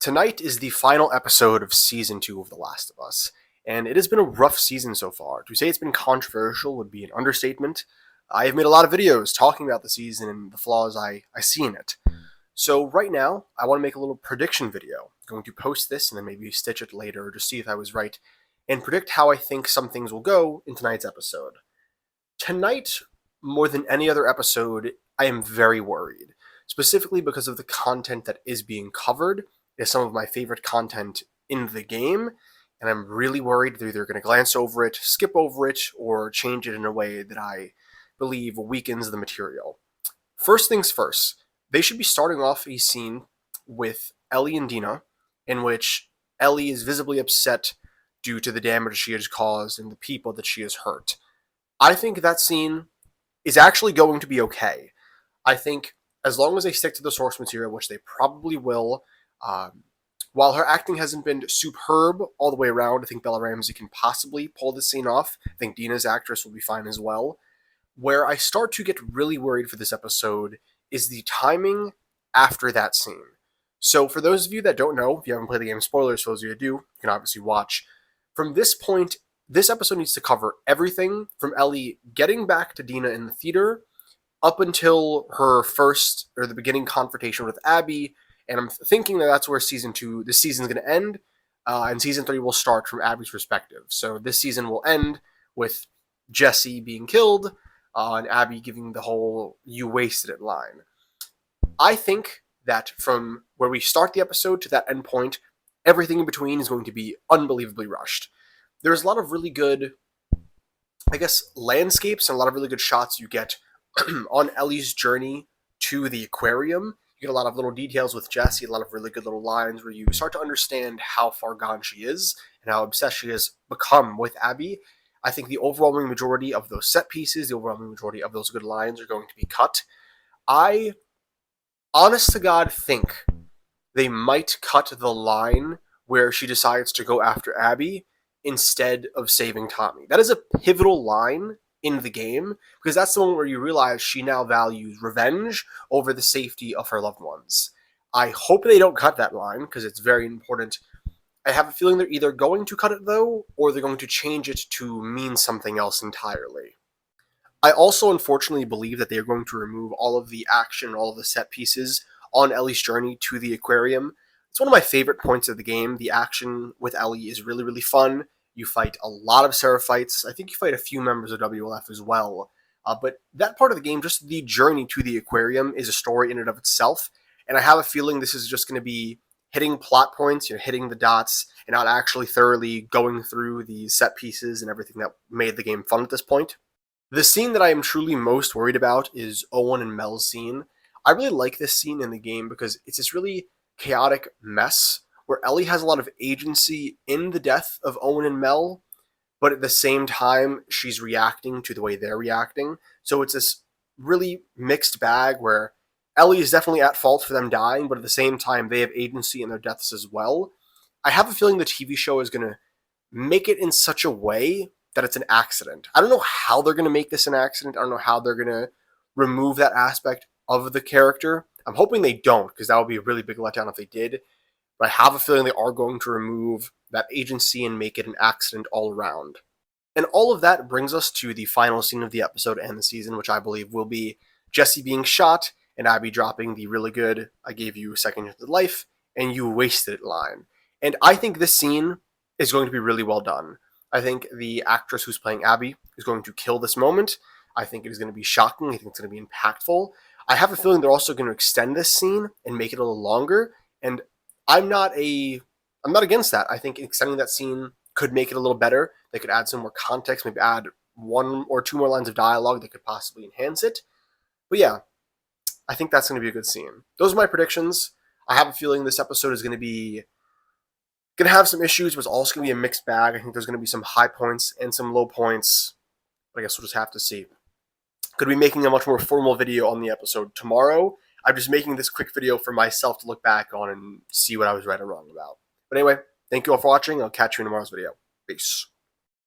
Tonight is the final episode of Season 2 of The Last of Us, and it has been a rough season so far. To say it's been controversial would be an understatement. I have made a lot of videos talking about the season and the flaws I see in it. So right now, I want to make a little prediction video. I'm going to post this and then maybe stitch it later to see if I was right, and predict how I think some things will go in tonight's episode. Tonight, more than any other episode, I am very worried, specifically because of the content that is being covered. Is some of my favorite content in the game, and I'm really worried they're either going to glance over it, skip over it, or change it in a way that I believe weakens the material. First things first, they should be starting off a scene with Ellie and Dina, in which Ellie is visibly upset due to the damage she has caused and the people that she has hurt. I think that scene is actually going to be okay. I think as long as they stick to the source material, which they probably will, while her acting hasn't been superb all the way around, I think Bella Ramsey can possibly pull this scene off. I think Dina's actress will be fine as well. Where I start to get really worried for this episode is the timing after that scene. So for those of you that don't know, if you haven't played the game, spoilers, for those of you that do, you can obviously watch. From this point, this episode needs to cover everything from Ellie getting back to Dina in the theater up until her first, or the beginning confrontation with Abby. And I'm thinking that that's where this season's going to end, and season 3 will start from Abby's perspective. So this season will end with Jesse being killed, and Abby giving the whole "you wasted it" line. I think that from where we start the episode to that end point, everything in between is going to be unbelievably rushed. There's a lot of really good, landscapes and a lot of really good shots you get on Ellie's journey to the aquarium. You get a lot of little details with Jessie, a lot of really good little lines where you start to understand how far gone she is and how obsessed she has become with Abby. I think the overwhelming majority of those set pieces, the overwhelming majority of those good lines are going to be cut. I, honest to God, think they might cut the line where she decides to go after Abby instead of saving Tommy. That is a pivotal line in the game, because that's the moment where you realize she now values revenge over the safety of her loved ones. I hope they don't cut that line, because it's very important. I have a feeling they're either going to cut it, though, or they're going to change it to mean something else entirely. I also unfortunately believe that they are going to remove all of the action, all of the set pieces on Ellie's journey to the aquarium. It's one of my favorite points of the game. The action with Ellie is really, really fun. You fight a lot of Seraphites. I think you fight a few members of WLF as well. But that part of the game, just the journey to the aquarium, is a story in and of itself. And I have a feeling this is just going to be hitting plot points, hitting the dots, and not actually thoroughly going through the set pieces and everything that made the game fun at this point. The scene that I am truly most worried about is Owen and Mel's scene. I really like this scene in the game because it's this really chaotic mess where Ellie has a lot of agency in the death of Owen and Mel, but at the same time, she's reacting to the way they're reacting. So it's this really mixed bag where Ellie is definitely at fault for them dying, but at the same time, they have agency in their deaths as well. I have a feeling the TV show is going to make it in such a way that it's an accident. I don't know how they're going to make this an accident. I don't know how they're going to remove that aspect of the character. I'm hoping they don't, because that would be a really big letdown if they did. But I have a feeling they are going to remove that agency and make it an accident all around. And all of that brings us to the final scene of the episode and the season, which I believe will be Jesse being shot and Abby dropping the really good "I gave you a second chance at life and you wasted it" line. And I think this scene is going to be really well done. I think the actress who's playing Abby is going to kill this moment. I think it is going to be shocking. I think it's going to be impactful. I have a feeling they're also going to extend this scene and make it a little longer. And I'm not against that. I think extending that scene could make it a little better. They could add some more context, maybe add 1 or 2 more lines of dialogue that could possibly enhance it. But yeah, I think that's going to be a good scene. Those are my predictions. I have a feeling this episode is going to have some issues, but it's also going to be a mixed bag. I think there's going to be some high points and some low points. But I guess we'll just have to see. Could be making a much more formal video on the episode tomorrow. I'm just making this quick video for myself to look back on and see what I was right or wrong about. But anyway, thank you all for watching. I'll catch you in tomorrow's video. Peace.